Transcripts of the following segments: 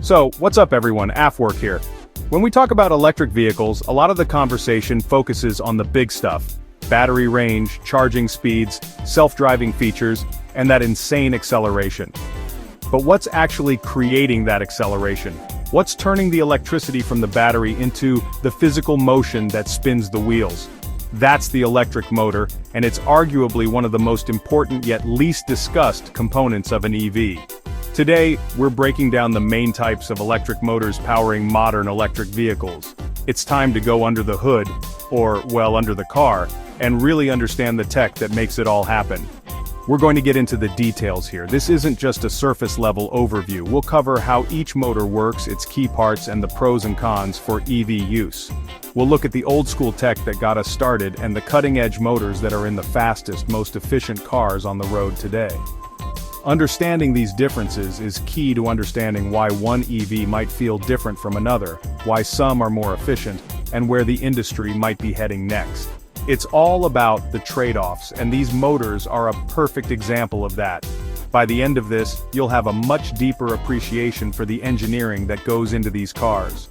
So, what's up everyone, Afwork here. When we talk about electric vehicles, a lot of the conversation focuses on the big stuff. Battery range, charging speeds, self-driving features, and that insane acceleration. But what's actually creating that acceleration? What's turning the electricity from the battery into the physical motion that spins the wheels? That's the electric motor, and it's arguably one of the most important yet least discussed components of an EV. Today, we're breaking down the main types of electric motors powering modern electric vehicles. It's time to go under the hood, or, well, under the car, and really understand the tech that makes it all happen. We're going to get into the details here. This isn't just a surface-level overview. We'll cover how each motor works, its key parts, and the pros and cons for EV use. We'll look at the old-school tech that got us started and the cutting-edge motors that are in the fastest, most efficient cars on the road today. Understanding these differences is key to understanding why one EV might feel different from another, why some are more efficient, and where the industry might be heading next. It's all about the trade-offs, and these motors are a perfect example of that. By the end of this, you'll have a much deeper appreciation for the engineering that goes into these cars.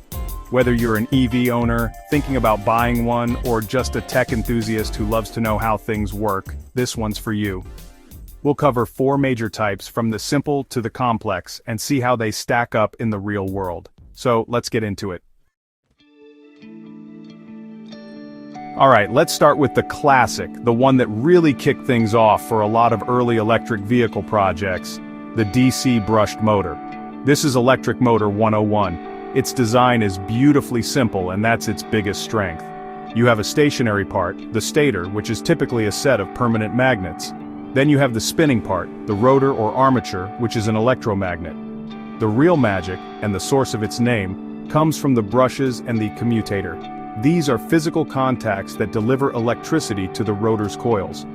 Whether you're an EV owner, thinking about buying one, or just a tech enthusiast who loves to know how things work, this one's for you. We'll cover 4 major types from the simple to the complex and see how they stack up in the real world. So let's get into it. Alright, let's start with the classic, the one that really kicked things off for a lot of early electric vehicle projects, the DC brushed motor. This is electric motor 101. Its design is beautifully simple, and that's its biggest strength. You have a stationary part, the stator, which is typically a set of permanent magnets. Then you have the spinning part, the rotor or armature, which is an electromagnet. The real magic, and the source of its name, comes from the brushes and the commutator. These are physical contacts that deliver electricity to the rotor's coils.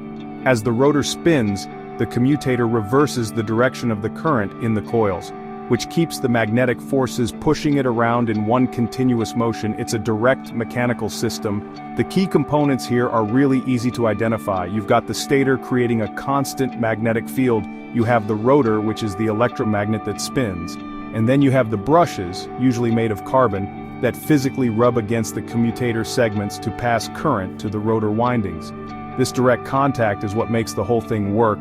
As the rotor spins, the commutator reverses the direction of the current in the coils, which keeps the magnetic forces pushing it around in one continuous motion. It's a direct mechanical system. The key components here are really easy to identify. You've got the stator creating a constant magnetic field. You have the rotor, which is the electromagnet that spins. And then you have the brushes, usually made of carbon, that physically rub against the commutator segments to pass current to the rotor windings. This direct contact is what makes the whole thing work,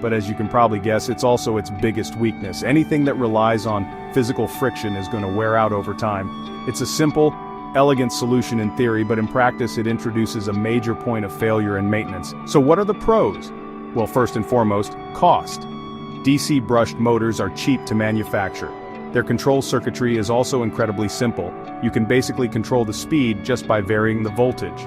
but as you can probably guess, it's also its biggest weakness. Anything that relies on physical friction is going to wear out over time. It's a simple, elegant solution in theory, but in practice it introduces a major point of failure and maintenance. So what are the pros? Well, first and foremost, cost. DC brushed motors are cheap to manufacture. Their control circuitry is also incredibly simple. You can basically control the speed just by varying the voltage.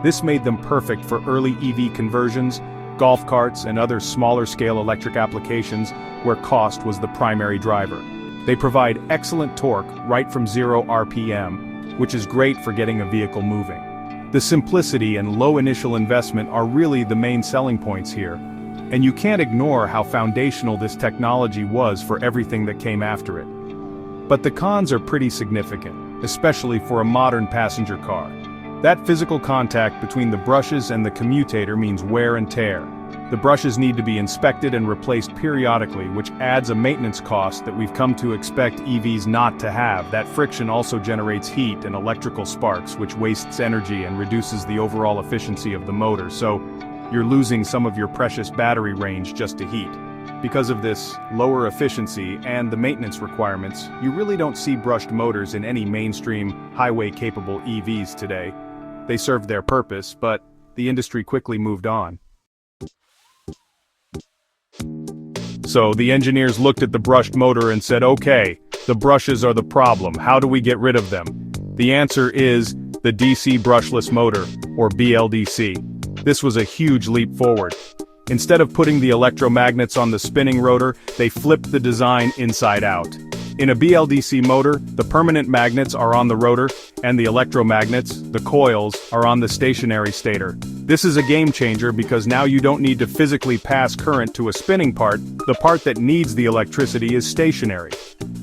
This made them perfect for early EV conversions, golf carts, and other smaller-scale electric applications where cost was the primary driver. They provide excellent torque right from 0 RPM, which is great for getting a vehicle moving. The simplicity and low initial investment are really the main selling points here. And you can't ignore how foundational this technology was for everything that came after it. But the cons are pretty significant, especially for a modern passenger car. That physical contact between the brushes and the commutator means wear and tear. The brushes need to be inspected and replaced periodically, which adds a maintenance cost that we've come to expect EVs not to have. That friction also generates heat and electrical sparks, which wastes energy and reduces the overall efficiency of the motor, so you're losing some of your precious battery range just to heat. Because of this lower efficiency and the maintenance requirements, you really don't see brushed motors in any mainstream, highway-capable EVs today. They served their purpose, but the industry quickly moved on. So the engineers looked at the brushed motor and said, okay, the brushes are the problem, how do we get rid of them? The answer is the DC brushless motor, or BLDC. This was a huge leap forward. Instead of putting the electromagnets on the spinning rotor, they flipped the design inside out. In a BLDC motor, the permanent magnets are on the rotor, and the electromagnets, the coils, are on the stationary stator. This is a game changer because now you don't need to physically pass current to a spinning part. The part that needs the electricity is stationary.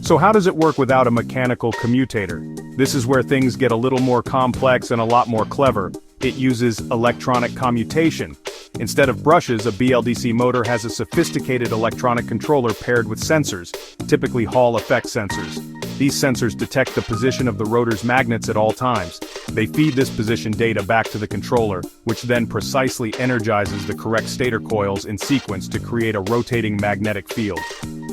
So how does it work without a mechanical commutator? This is where things get a little more complex and a lot more clever. It uses electronic commutation. Instead of brushes, a BLDC motor has a sophisticated electronic controller paired with sensors, typically Hall effect sensors. These sensors detect the position of the rotor's magnets at all times. They feed this position data back to the controller, which then precisely energizes the correct stator coils in sequence to create a rotating magnetic field.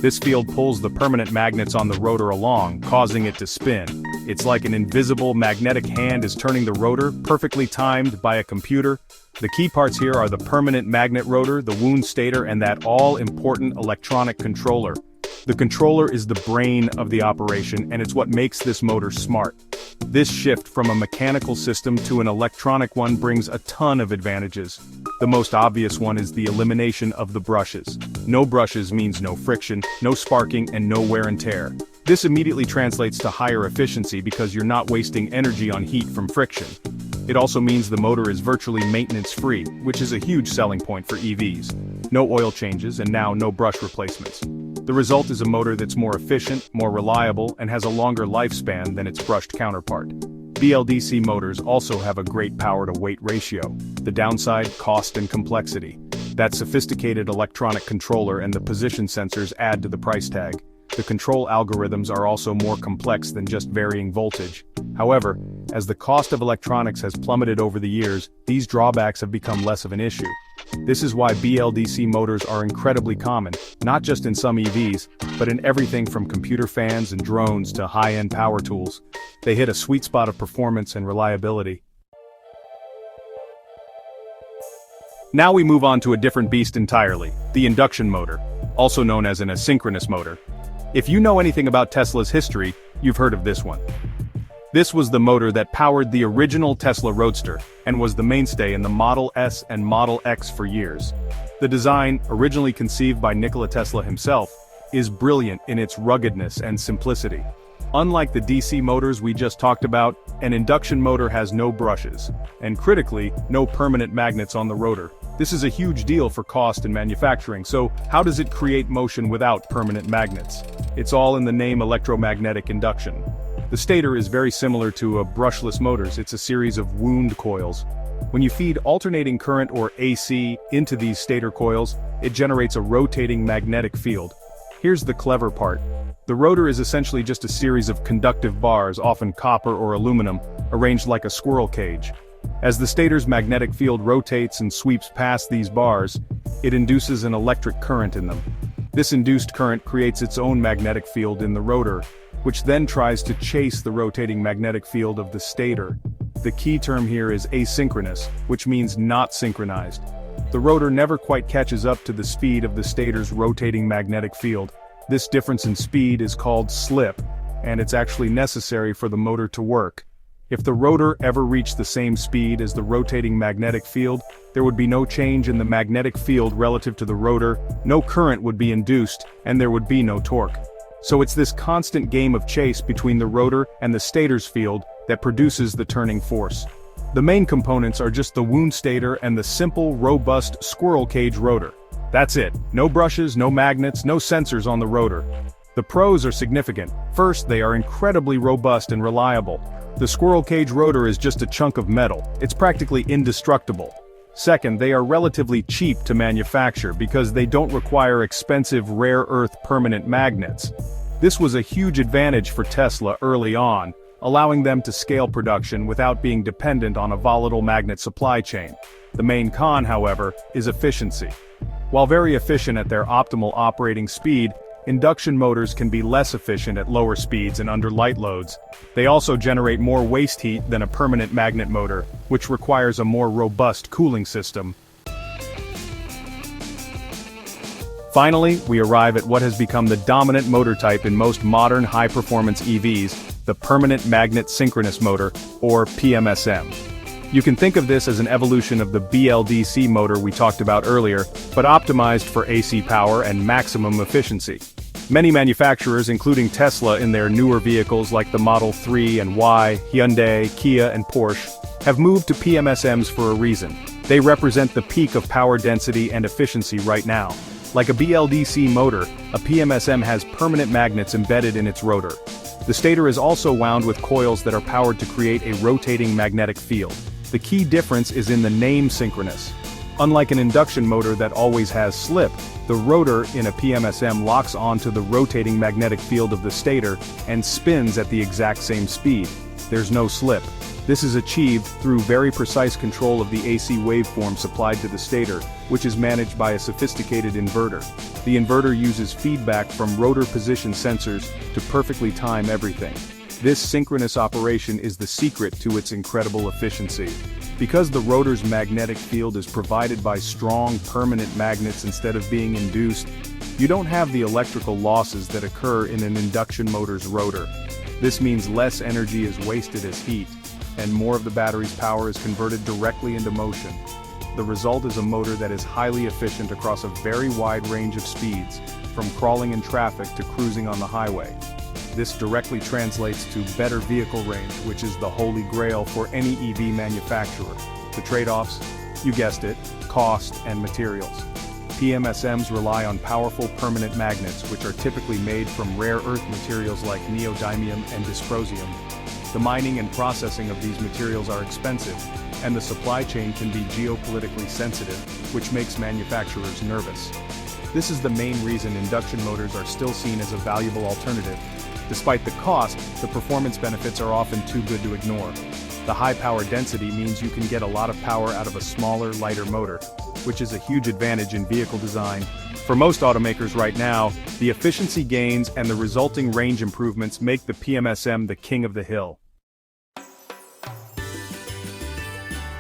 This field pulls the permanent magnets on the rotor along, causing it to spin. It's like an invisible magnetic hand is turning the rotor, perfectly timed by a computer. The key parts here are the permanent magnet rotor, the wound stator, and that all-important electronic controller. The controller is the brain of the operation, and it's what makes this motor smart. This shift from a mechanical system to an electronic one brings a ton of advantages. The most obvious one is the elimination of the brushes. No brushes means no friction, no sparking, and no wear and tear. This immediately translates to higher efficiency because you're not wasting energy on heat from friction. It also means the motor is virtually maintenance-free, which is a huge selling point for EVs. No oil changes and now no brush replacements. The result is a motor that's more efficient, more reliable, and has a longer lifespan than its brushed counterpart. BLDC motors also have a great power-to-weight ratio. The downside, cost and complexity. That sophisticated electronic controller and the position sensors add to the price tag. The control algorithms are also more complex than just varying voltage. However, as the cost of electronics has plummeted over the years, these drawbacks have become less of an issue. This is why BLDC motors are incredibly common, not just in some EVs, but in everything from computer fans and drones to high-end power tools. They hit a sweet spot of performance and reliability. Now we move on to a different beast entirely, the induction motor, also known as an asynchronous motor. If you know anything about Tesla's history, you've heard of this one. This was the motor that powered the original Tesla Roadster, and was the mainstay in the Model S and Model X for years. The design, originally conceived by Nikola Tesla himself, is brilliant in its ruggedness and simplicity. Unlike the DC motors we just talked about, an induction motor has no brushes, and critically, no permanent magnets on the rotor. This is a huge deal for cost and manufacturing, so how does it create motion without permanent magnets? It's all in the name electromagnetic induction. The stator is very similar to a brushless motors. It's a series of wound coils. When you feed alternating current or AC into these stator coils, it generates a rotating magnetic field. Here's the clever part. The rotor is essentially just a series of conductive bars, often copper or aluminum, arranged like a squirrel cage. As the stator's magnetic field rotates and sweeps past these bars, it induces an electric current in them. This induced current creates its own magnetic field in the rotor, which then tries to chase the rotating magnetic field of the stator. The key term here is asynchronous, which means not synchronized. The rotor never quite catches up to the speed of the stator's rotating magnetic field. This difference in speed is called slip, and it's actually necessary for the motor to work. If the rotor ever reached the same speed as the rotating magnetic field, there would be no change in the magnetic field relative to the rotor, no current would be induced, and there would be no torque. So it's this constant game of chase between the rotor and the stator's field that produces the turning force. The main components are just the wound stator and the simple, robust squirrel cage rotor. That's it. No brushes, no magnets, no sensors on the rotor. The pros are significant. First, they are incredibly robust and reliable. The squirrel cage rotor is just a chunk of metal. It's practically indestructible. Second, they are relatively cheap to manufacture because they don't require expensive rare earth permanent magnets. This was a huge advantage for Tesla early on, allowing them to scale production without being dependent on a volatile magnet supply chain. The main con, however, is efficiency. While very efficient at their optimal operating speed, induction motors can be less efficient at lower speeds and under light loads. They also generate more waste heat than a permanent magnet motor, which requires a more robust cooling system. Finally, we arrive at what has become the dominant motor type in most modern high-performance EVs, the permanent magnet synchronous motor, or PMSM. You can think of this as an evolution of the BLDC motor we talked about earlier, but optimized for AC power and maximum efficiency. Many manufacturers, including Tesla in their newer vehicles like the Model 3 and Y, Hyundai, Kia and Porsche, have moved to PMSMs for a reason. They represent the peak of power density and efficiency right now. Like a BLDC motor, a PMSM has permanent magnets embedded in its rotor. The stator is also wound with coils that are powered to create a rotating magnetic field. The key difference is in the name synchronous. Unlike an induction motor that always has slip, the rotor in a PMSM locks onto the rotating magnetic field of the stator and spins at the exact same speed. There's no slip. This is achieved through very precise control of the AC waveform supplied to the stator, which is managed by a sophisticated inverter. The inverter uses feedback from rotor position sensors to perfectly time everything. This synchronous operation is the secret to its incredible efficiency. Because the rotor's magnetic field is provided by strong, permanent magnets instead of being induced, you don't have the electrical losses that occur in an induction motor's rotor. This means less energy is wasted as heat, and more of the battery's power is converted directly into motion. The result is a motor that is highly efficient across a very wide range of speeds, from crawling in traffic to cruising on the highway. This directly translates to better vehicle range, which is the holy grail for any EV manufacturer. The trade-offs? You guessed it, cost and materials. PMSMs rely on powerful permanent magnets, which are typically made from rare earth materials like neodymium and dysprosium. The mining and processing of these materials are expensive, and the supply chain can be geopolitically sensitive, which makes manufacturers nervous. This is the main reason induction motors are still seen as a valuable alternative. Despite the cost, the performance benefits are often too good to ignore. The high power density means you can get a lot of power out of a smaller, lighter motor, which is a huge advantage in vehicle design. For most automakers right now, the efficiency gains and the resulting range improvements make the PMSM the king of the hill.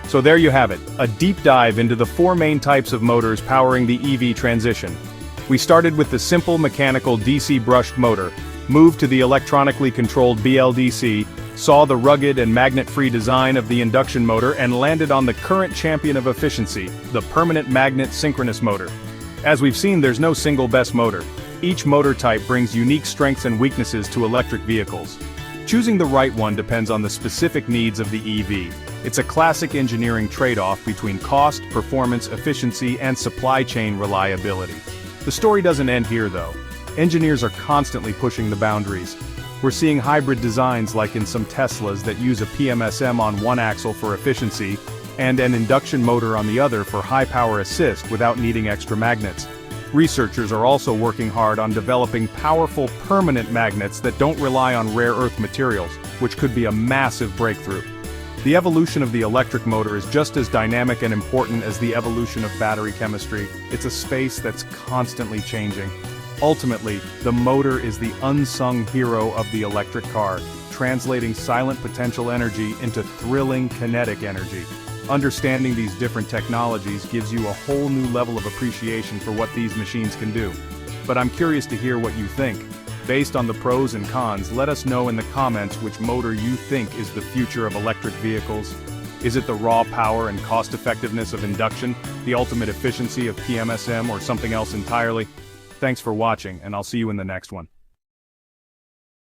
So there you have it, a deep dive into the 4 main types of motors powering the EV transition. We started with the simple mechanical DC brushed motor, moved to the electronically controlled BLDC, saw the rugged and magnet-free design of the induction motor, and landed on the current champion of efficiency, the permanent magnet synchronous motor. As we've seen, there's no single best motor. Each motor type brings unique strengths and weaknesses to electric vehicles. Choosing the right one depends on the specific needs of the EV. It's a classic engineering trade-off between cost, performance, efficiency, and supply chain reliability. The story doesn't end here though. Engineers are constantly pushing the boundaries. We're seeing hybrid designs like in some Teslas that use a PMSM on one axle for efficiency, and an induction motor on the other for high power assist without needing extra magnets. Researchers are also working hard on developing powerful permanent magnets that don't rely on rare earth materials, which could be a massive breakthrough. The evolution of the electric motor is just as dynamic and important as the evolution of battery chemistry. It's a space that's constantly changing. Ultimately, the motor is the unsung hero of the electric car, translating silent potential energy into thrilling kinetic energy. Understanding these different technologies gives you a whole new level of appreciation for what these machines can do. But I'm curious to hear what you think. Based on the pros and cons, let us know in the comments which motor you think is the future of electric vehicles. Is it the raw power and cost effectiveness of induction, the ultimate efficiency of PMSM, or something else entirely? Thanks for watching, and I'll see you in the next one.